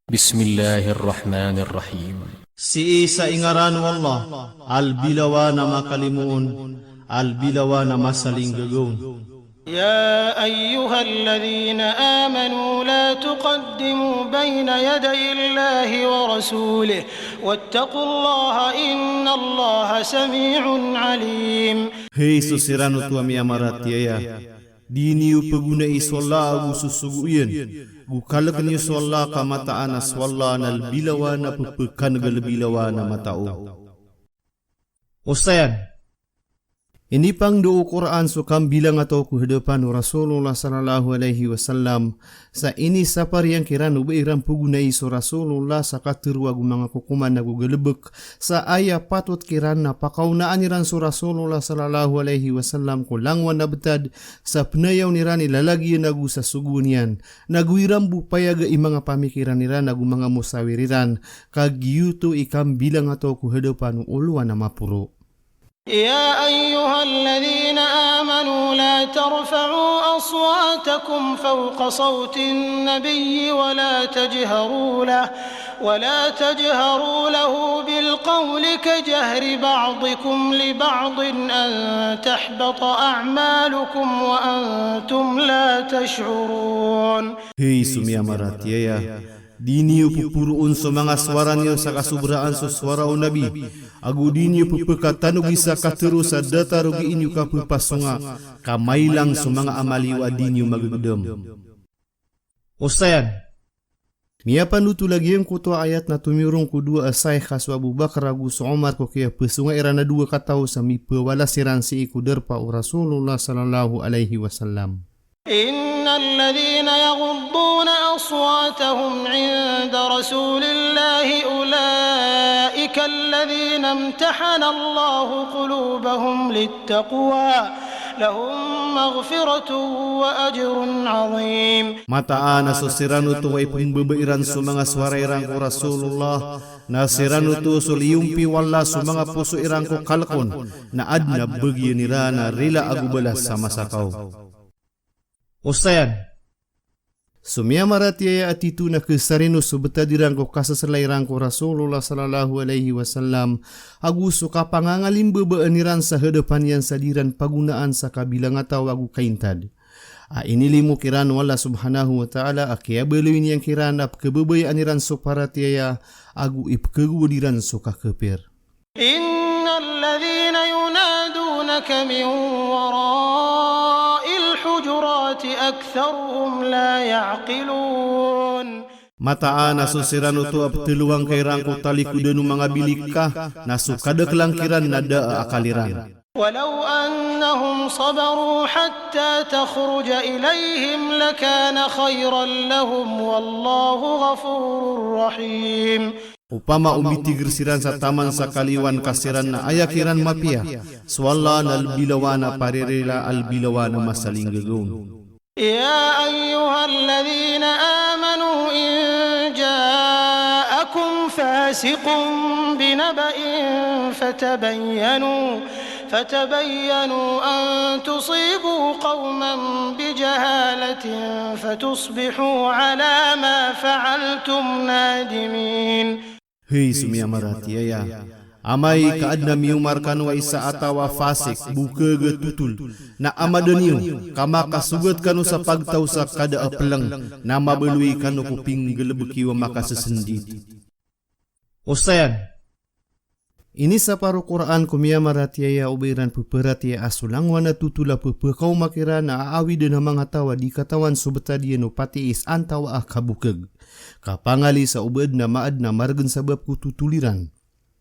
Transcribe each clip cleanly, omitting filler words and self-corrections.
Bismillahirrahmanirrahim. Si sa ingaran wallah, albilawa na makalimuon, albilawa na masaling gagawin. يا أيها الذين آمنوا لا تقدموا بين يدي الله ورسوله واتقوا الله إن الله سميع عليم. Hei susirano tu ami amaratiaya, diniu pagunai solla agu susuguyen, gukalak ni solla kamata anas walla nal bilawana pupukan gal bilawana matao. Ustayan, ini pang doa Quran sukam bilang atau kehadapan Rasulullah sallallahu alaihi wasallam sa ini sapar yang kiranu beiram pugunai so Rasulullah sakateru agu mga kukuman nagu gelebek sa aya patut kirana pakauna aniran so Rasulullah sallallahu alaihi wasallam ko langwan na betad sa penayaw nirani lalagi nagu sa sugunian nagu iram bupayaga imanga pamikiran niran nagu mga musawiriran kagyuto ikam bilang atau kehadapan uluan na mapuro. يا أيها الذين آمنوا لا ترفعوا أصواتكم فوق صوت النبي ولا تجهروا له بالقول كجهر بعضكم لبعض أن تحبط أعمالكم وأنتم لا تشعرون. Hei sumia maratiaya, diniu pupuruun so mga swaranyo sa kasubraan so swara o nabi. Agu diniu pupekatanu gisa kateru sa data rugi inyo kapupasunga, kamailang so mga amaliwa diniu magagdam. Ustayan, miyapan lutu lagi yang kutua ayat na tumirong kudua asay kasu Abu Bakar agu so Umar ko kaya pesunga irana dua katau sa mipawala siran si ikuder pa Rasulullah sallallahu alaihi wasallam. إن الذين يغضون أصواتهم عند رسول الله أولئك الذين امتحن الله قلوبهم للتقوى لهم مغفرة وأجر عظيم. Mataan asosiranu tu ay pumbebeiran su mga suara irang ko Rasulullah nasiranu tu suliyumpi wala su mga puso irang ko kalkon na adna bagi nirana rila agu balas sama sakaw. Ustayan, sumia maratiaya atitu na kesarino subetadirang ko kasasalayran ko Rasulullah sallallahu alaihi wasallam aguso kapangangalim bebeeniran sa hadapan yang sadiran pagunaan sa kabilang atau agu kaintad. Inilimu kiran wala subhanahu wa ta'ala akia beluin yang kiran ap kebebay aniran so paratiaya agu ipkegudiran so kakepir. Innal ladhina yunadunaka min أكثرهم لا يعقلون. Mataan asusirano tu abteluang kairang ko talikudenu mga bilikah nasukada kelangkiran nada akaliran. ولو أنهم صبروا حتى تخرج إليهم لكان خيرا لهم والله غفور رحيم. Upama umiti gersiran sa taman sa kaliwan kasiran na ayakiran mapia swalla nal bilawana paririla al bilawana masaling gagawin. يا أيها الذين آمنوا إن جاءكم فاسق بنبأ فتبينوا أن تصيبوا قوما بجهالة فتصبحوا على ما فعلتم نادمين. Hei sumia maratiaya, amai kaadna miumarkan wa isa atawa fasik buka getutul na amadaniu kama kasugat kanu sa pagtaw sa kada aplang na mabelui kanu kuping gelebeki wa maka sesendit. Ustayan, ini saparu Quran kumia maratiaya ubairan peperatia asulang wana tutula pepekau makira na aawi dan mga tawa di katawan subetadian no pati is antawa akabukeg kapangali sa ubed na maad na margen sabab kututuliran.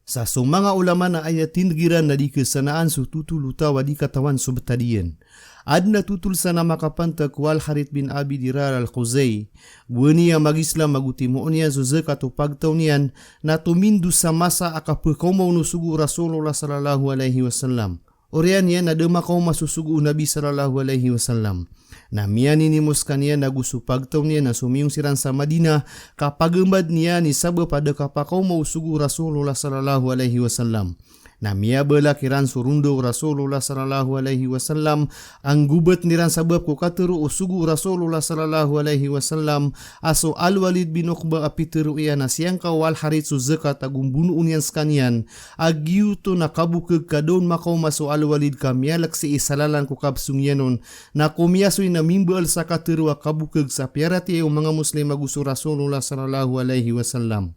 Sa sumanga ulama na ayatin giran na di kesanaan su tutulutawa di katawan subetadian. Adna tutul sana makapanta kual Harith bin Abi Dirar al-Khuzai. Buenia magislam magutimo niya zuzek atau pagtaunian na tumindu sa masa akapekaumaw nusugu Rasulullah sallallahu alaihi wasallam. Orian niya na demakau masusugu Nabi sallallahu alaihi wasallam. Na miyani ni muskan niya nagusu pagtaw niya na sumiyong siran sa Madinah kapagembad niya ni sabab pada kapakaumaw sugu Rasulullah sallallahu alaihi wasallam. Na mia bela kiran surundo Rasulullah sallallahu alaihi wasallam ang gubat niran sabab ko katuru usugu Rasulullah sallallahu alaihi wasallam aso Al-Walid bin Uqbah apiteru iya na siyang kawal harit su zakat agum bunuh unian skanian agiu to nakabukeg kadon makaw maso Al-Walid kamialak si isalalan ko kabsungyanon na kumiasoy na mimbal sa katuru akabukeg sa piarati o mga muslim aguso Rasulullah sallallahu alaihi wasallam.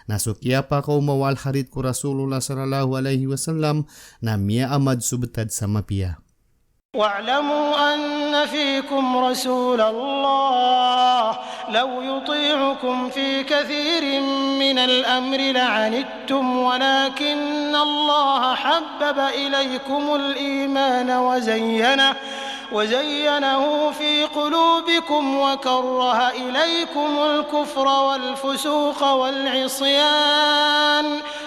Nasukya pa kau mawal harit ko Rasulullah sallallahu alaihi wasallam na miya amad subtad sa mapia. واعلموا أن فيكم رسول الله لو يطيعكم في كثير من الأمر لعنتم ولكن الله حبب إليكم الإيمان وزينه في قلوبكم وكره إليكم الكفر والفسوق والعصيان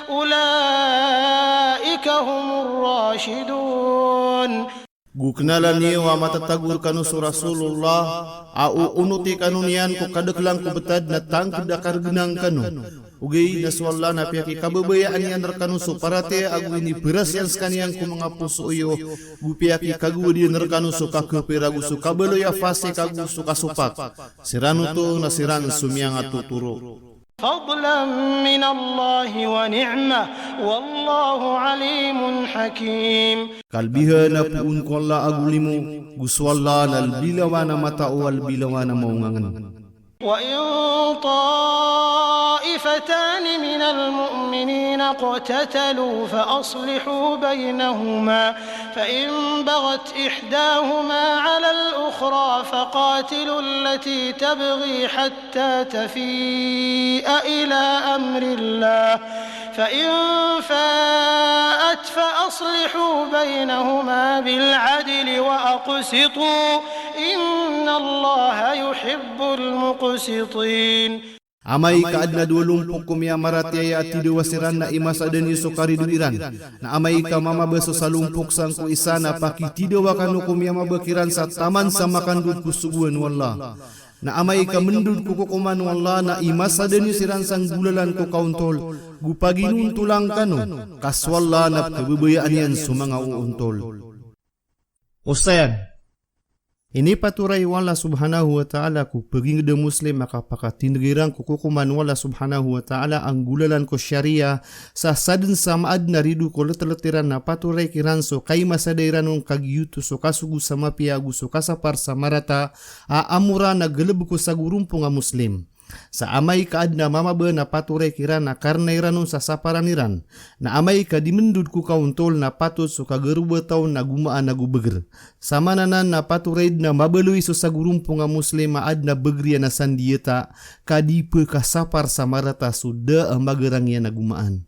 أولئك هم الراشدون. Guknalan niyo wa matatagur kanu su Rasulullah au unuti kanu niyan ko kadeklang ko betad na tangked dakar genang kanu ugay naswalla na piyaki kababayaan niyan rekanu su parate agu ini beras yang skanian ko mga puso uyo gupiaki kagu di nerkanu su kakepiragu su kabelo ya fase kagu su kasupak siranu to nasiran sumyang atuturo. فضلا من الله ونعمة والله عليم حكيم. Kalbiha na puun ko Allah agulimu guswalla nal bilawana mata o al bilawana maungangan. وإن طائفتان من المؤمنين اقتتلوا فأصلحوا بينهما فإن بغت إحداهما على الأخرى فقاتلوا التي تبغي حتى تفيء إلى أمر الله فإن فاءت فأصلحوا بينهما بالعدل وأقسطوا إن الله يحب المقسطين. Amai kaadna 20 kumya marati ya ati dewasiran na imas adan iso kariduiran na amai ka mama beso salumpuk sangku isana paki tidewa kanu kumya mabakiran sa taman sama kandud kusuguan wallah na amai ka mendud kukukuman wallah na imas adan isiran sang gulalan ko kauntol gupaginun tulang kanu kaswallah na kebebayaan yan sumanga uuntol. Ustayan ini paturai wala subhanahu wa ta'ala ku paging de muslim maka pakatindiriran ku kukuman wala subhanahu wa ta'ala ang gulalan ko syariah sa sadin samaad na ridu ko leteletiran na paturai kiranso kay masadairan ng kagyuto so kasugu sa mapiagu so kasapar sa marata aamura na geleb ko sa gurumpong nga muslim. Sa amay kaad na mamaba na paturay kiran na karnairanong sa saparaniran na amay ka dimendud ku kauntol na patot so kagaruba taon na gumaan na gubeger. Sama nanan na paturay na mabaluy so sa gurumpong nga muslim maad na begriya na sandiyeta kadipe kasapar sa marata suda ang magerangya na gumaan.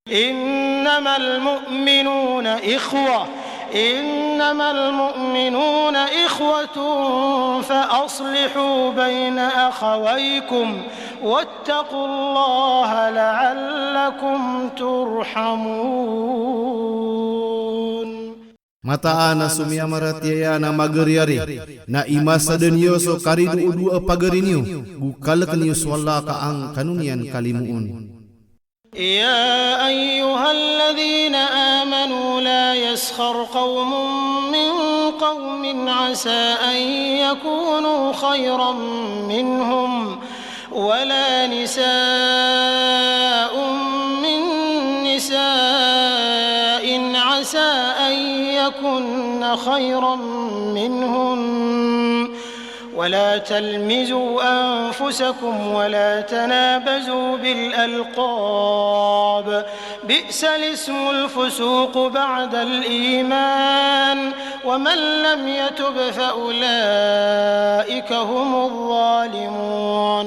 Innamal mu'minuna ikhwah إنما المؤمنون إخوة فأصلحوا بين أخويكم واتقوا الله لعلكم ترحمون. Mataana sumia maratiaya na magaryari na imasa denyo so karidu udu apagarinyo gukalak niyo swalla ka ang kanunian kalimuun. يا أيها الذين آمنوا لا يسخر قوم من قوم عسى أن يكونوا خيرا منهم ولا نساء من نساء عسى أن يكن خيرا منهم ولا تلمزوا أنفسكم ولا تنابزوا بالألقاب بئس الاسم الفسوق بعد الإيمان ومن لم يتب فأولئك هم الظالمون.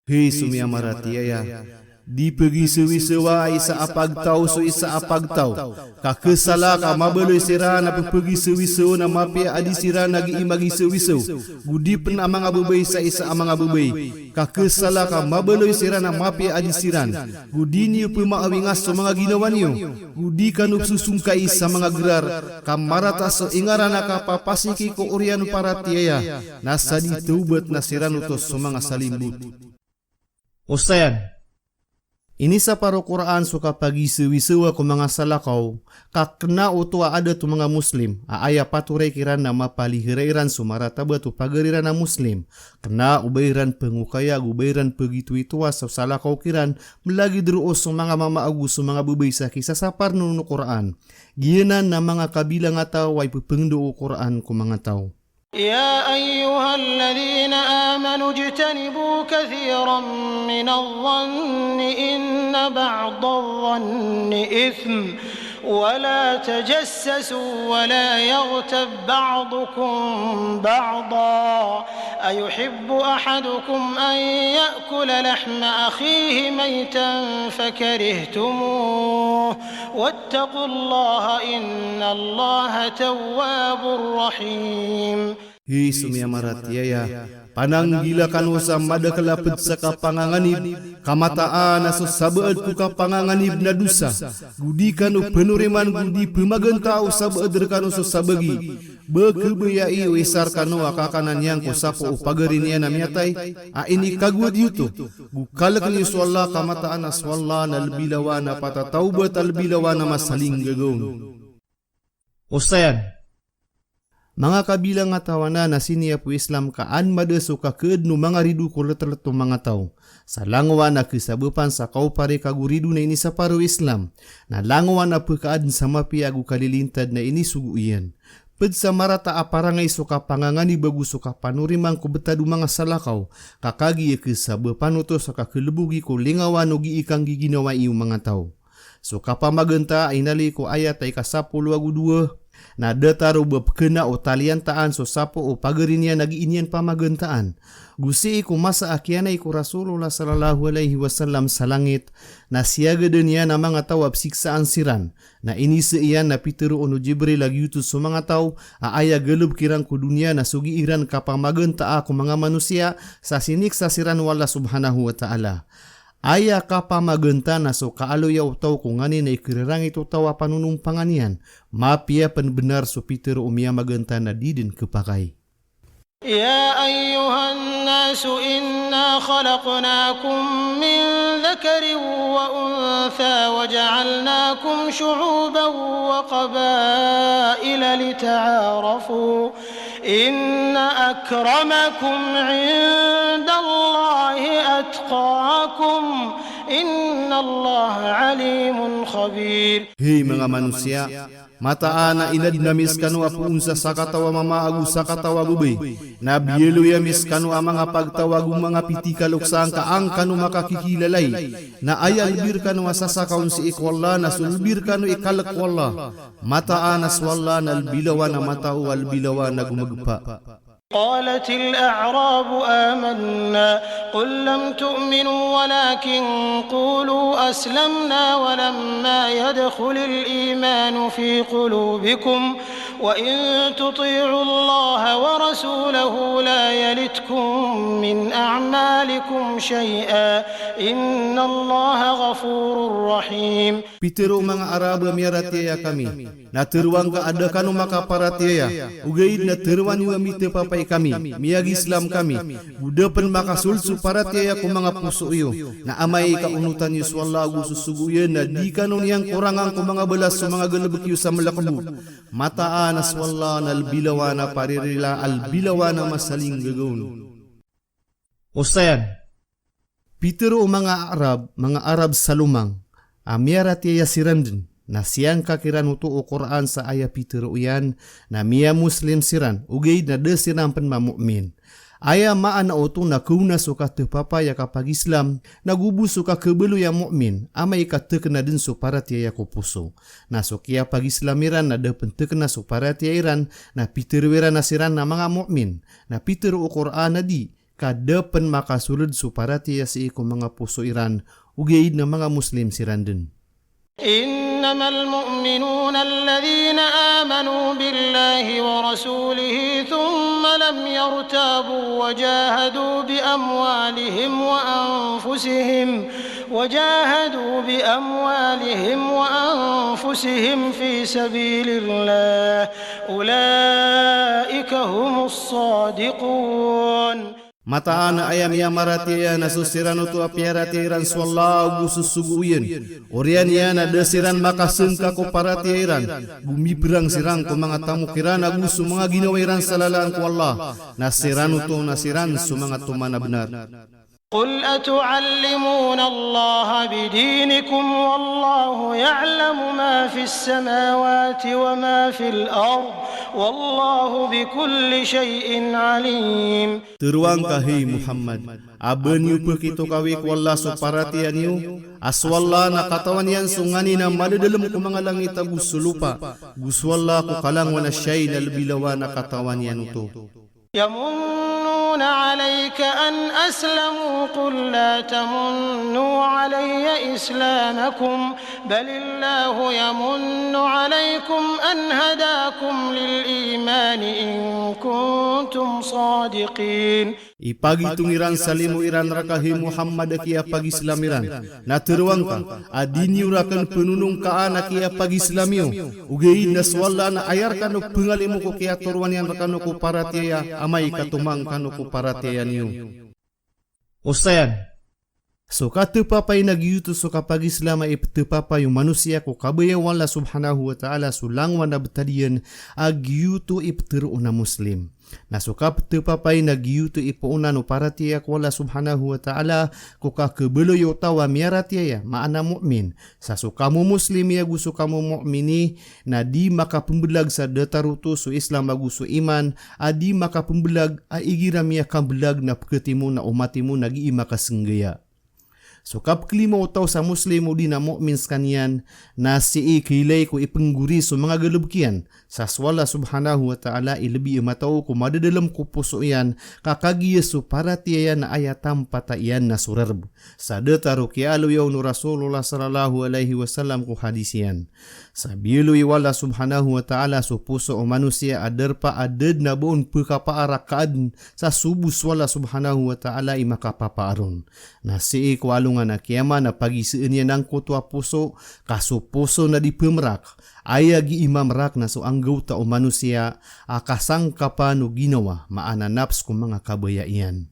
Hei sumia maratiaya di pergi sewi-sewa isa apagtaw so isa apagtaw kakesala ka mabeloy sira na pergi sewi-sewa na mapia adi sira nagi imagi sewi-sew gudi pen amang abubay sa isa amang abubay kakesala ka mabeloy sira na mapia adi siran gudi niyo pumawingas so mga ginawa niyo gudi kanup susungkay sa mga gerar kamarata so ingarana ka papasiki ko oriano paratiaya nasa di tubat na siranutos so mga salimbut. Ustayan Ini sa paro Quran suka pagi-sewi-sewa ko mga salakaw, kakna utua ada tu mga Muslim, aaya paturay kiran na mapalihirairan sumarataba tu pagariran na Muslim, kena ubairan pengukaya, ubairan pegitu itua sa salakaw kiran, melagi deruos sa mga mamaagu sa mga bubay sa kisah sapar nunu Quran, giyanan na mga kabilang ataw ay pepengdo o Quran ko mga tao. يا أيها الذين آمنوا اجتنبوا كثيرا من الظن إن بعض الظن إثم ولا تجسسوا ولا يغتب بعضكم بعضا أيحب أحدكم أن يأكل لحم أخيه ميتا فكرهتموه واتقوا الله إن الله تواب رحيم. Hei sumia maratiaya, panang gila kanu sa mada kalapad sa kapanganganib, kamataan na sabaad ko kapanganganib na dusa, gudi kanu penuriman gudi pemagantao sabaad kanu sa sabagi, bekebayai wesar kanu akakanan yang ko sapo upagarin niya na miyatay, ini kagwad yuto, gukalak ni swalla kamataan na swalla na albilawa na patataubat albilawa na masaling gagawin. Ustayan, mga kabilang nga tawana na siniya po Islam kaan madaso kakad no mga ridu ko leterleto mga tao. Sa langwa na kisabupan sa kau pare kaguridu na ini sa paro Islam. Na langwa na pagkaan sa mapiagu kalilintad na ini suguian. Ped sa marata aparangay suka pangangani bagu suka panurimang ko betadu mga salakaw. Kakagi kisabupan uto sa kakelebugi ko lingawan o giikang giginawa iyo mga tao. Suka pamagenta inali ko ayat ay kasapul wagu 2. Na dataro bapkena o taliantaan so sapo o pagarinya nagiinyan pamagantaan. Gusi ko masa akianay ko Rasulullah sallallahu alaihi wasallam sa langit na siyaga din niya na mga tawab siksaan siran. Na inisa iyan na Pitero ono Jibril lagi utos sa mga tao aaya galub kirang ko dunia na sugiiran kapamaganta ako mga manusia sa siniksa siran wala subhanahu wa ta'ala. Aya ka pa maganta na so kaaloyaw tao kung ngani na ikirarang ito tawa panunumpangan yan, mapia panbenar so Peter umia maganta na didin kepakay. يا أيها الناس إنا خلقناكم من ذكر وأنثى وجعلناكم شعوبا وقبائل لتعارفوا إن أكرمكم عند الله أتقاكم إن الله عليم خبير. Hei mga manusia, mataan na inad na miskano apunsa sa katawa mamaagu sa katawa bubay. Na biyelo ya miskano ang mga pagtawagong mga pitikaluksaang kaang kanu makakikilalay. Na ayalbir kanu asasakaun si ikwalla na sulbir kanu ikalakwalla. Mataan aswalla na albilawa na matao albilawa na gumagpa. قالت الأعراب آمنا قل لم تؤمنوا ولكن قولوا أسلمنا ولما يدخل الإيمان في قلوبكم وإن تطيعوا الله ورسوله لا يلتكم من أعمالكم شيئا إن الله غفور رحيم. Pitero mga Arab miaratiya kami, na teruang ka ada kanu makaparatiya, ugaid na teruan yu amite papay kami, miyag Islam kami, budapan makasulsu paratiya ko mga puso iyo, na amay kaunutan yu swallahu susuguyan na di kanun yang kurangang ko mga balas sa mga galabak yu sa malakabu, mataan na swallah na albilawa na paririla albilawa na masaling gagawin. Ustayan, Pitero mga Arab sa lumang, amiaratiya siran na siyang kakiran uto o Quran sa aya Pitero yan na miya Muslim siran ugay na desinampan mamu'min. Aya maan na uto na kuna suka tepapaya kapag Islam nagubu suka kebelu ya mu'min amay katekna din so paratiya ko puso. Na so kaya pag Islamiran na depen tekna so paratiya iran na Pitero iran na siran na mga mu'min na Pitero o Quran na di kadepen makasulod so paratiya si ko mga puso iran ugay na mga Muslim siran din. إنما المؤمنون الذين آمنوا بالله ورسوله ثم لم يرتابوا وجاهدوا بأموالهم وأنفسهم في سبيل الله أولئك هم الصادقون. Mataan na ayam ya maratiya na susirano tu apiaratiran swallahu susuguyen. Orian ya na desiran makasengka ko paratiran. Bumi berang sirang ko mga tamu kirana gusto mga ginawairan salalaan ko Allah. Nasirano tu nasiran su mga tumana benar. قل أتعلمون الله بدينكم والله يعلم ما في السماوات وما في الأرض والله بكل شيء عليم. Teruang kahi Muhammad, abeniu pekito kawi ku Allah suparatian yu, aswalla na katawan yan sungani na madadalem ku mga langit agusulupa, guswalla ku kalang wana syai na lebilawa na katawan yan uto. يمنون عليك أن أسلموا قل لا تمنوا علي إسلامكم بل الله يمن عليكم أن هداكم للإيمان إن كنتم صادقين. Ipagi tungiran salimu iran rakahi Muhammad kia pagi Islamiran. Na teruang ka adini urakan penunung ka anak kia pagi Islamiu. Ugei naswalla na ayarkan uk pengalimu ko kia toruan yang rekan ko paratiya amai katumang kanu ko paratiya niu. Ustayan. So kata papai nagyutu so kapag Islam ay papa yung manusia ko kabaya wala subhanahu wa ta'ala sulang wana betadian agyutu ipteru na muslim. Na so kapte papai nagyutu ipuuna no paratiya ko wala subhanahu wa ta'ala ko kakebelo yo tawa miaratiya ya maana mu'min. Sa so kamu muslim ya gusto kamu mu'mini na di maka pembelag sa dataruto so Islam aguso iman adi maka pembelag aigiram ya kambelag na peketimu na umatimu nagi maka senggaya. So kap kelima utaw sa muslim o di na mu'min skanian na si kilay ko ipengguri so mga galubkian sa swala subhanahu wa ta'ala ilabi imataw ko madadalam ko puso yan kakagiya so paratiyan na ayatam patayan na surarb. Sa dataro kialo yaw no Rasulullah sallallahu alaihi wasallam ko hadis yan. Sa bilo iwala subhanahu wa ta'ala so puso o manusia adar pa adad na buon pagkapaarakaan sa subus wala subhanahu wa ta'ala imakapapaaron. Na si ikwalo nga na kiyama na pagisiin niya ng kutwa puso, kaso puso na di pemrak, ayagi imamrak na so anggaw ta o manusia, akasang kapan o ginawa, maana naps kung mga kabayaian.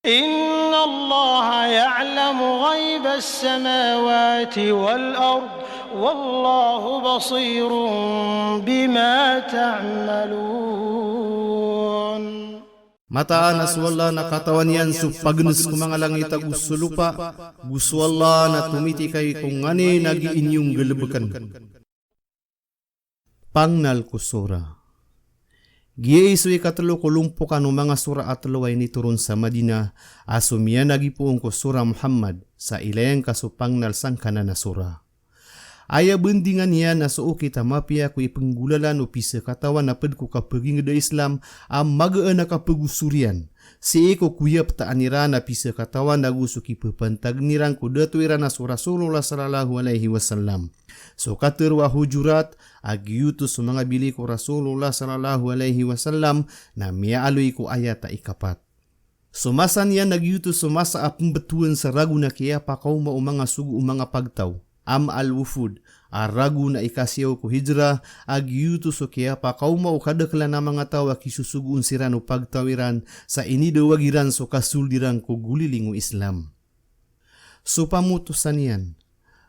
Inna Allah ya'lamu ghaiba as-samawati wal-ard, wallahu basirun bima ta'malun. Mataan aswalla na katawan yan so pagnes ko mga langit agusulupa, guswalla na tumiti kay kung ngani nagi inyong galabakan. Pangnal ko sura. Giya iso'y katalo ko lumpukan o mga sura at laway ni turun sa Madina, asumya nagipuong ko sura Muhammad sa ilayang kasupangnal sang kanana sura. Aya bendingan niya na so kita mapia ko ipenggulalan o pisa katawan na ped ko kapaging da Islam am magaan na kapagusurian. Si ko kuyap ta anira na pisa katawan na gusto kipapantag niran ko datuiran na so Rasulullah sallallahu alaihi wasallam. So katerwa Hujurat agyuto sa mga bili ko Rasulullah sallallahu alaihi wasallam na miaaloy ko ayat ta ikapat. Sumasan yan nagyuto sumasa apong betuan sa ragu na kaya pa kauma o mga sugu o mga pagtaw. Am al-wufud, aragu na ikasiyaw ko hijra, agyuto so kaya pa kauma o kadakla na mga tawa kisusugun siran o pagtawiran sa inidawagiran so kasuldiran ko guliling o Islam. So pamutusan yan,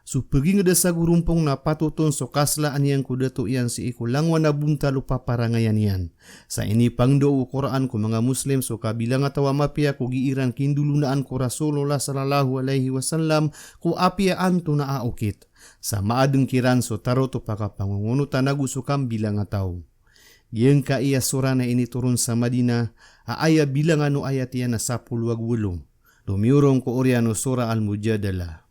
so paging sa gurumpong na patuton so kaslaan yan ko dato yan si ikulangwa na bunta lupa parangayan yan. Sa ini pangdo o Quran ko mga Muslim so kabilang atawa mapia ko giiran kindulunaan ko Rasulullah sallallahu alaihi wasallam ko apia anto na aukit. Sa maadeng kiran so taroto pakapangungunutan nagusukam bilang ataw. Yang ka iya sura na ini turun sa Madina, aaya bilang ano ayat yan na 10 lumiurong ko oriano sura al-Mujadalah.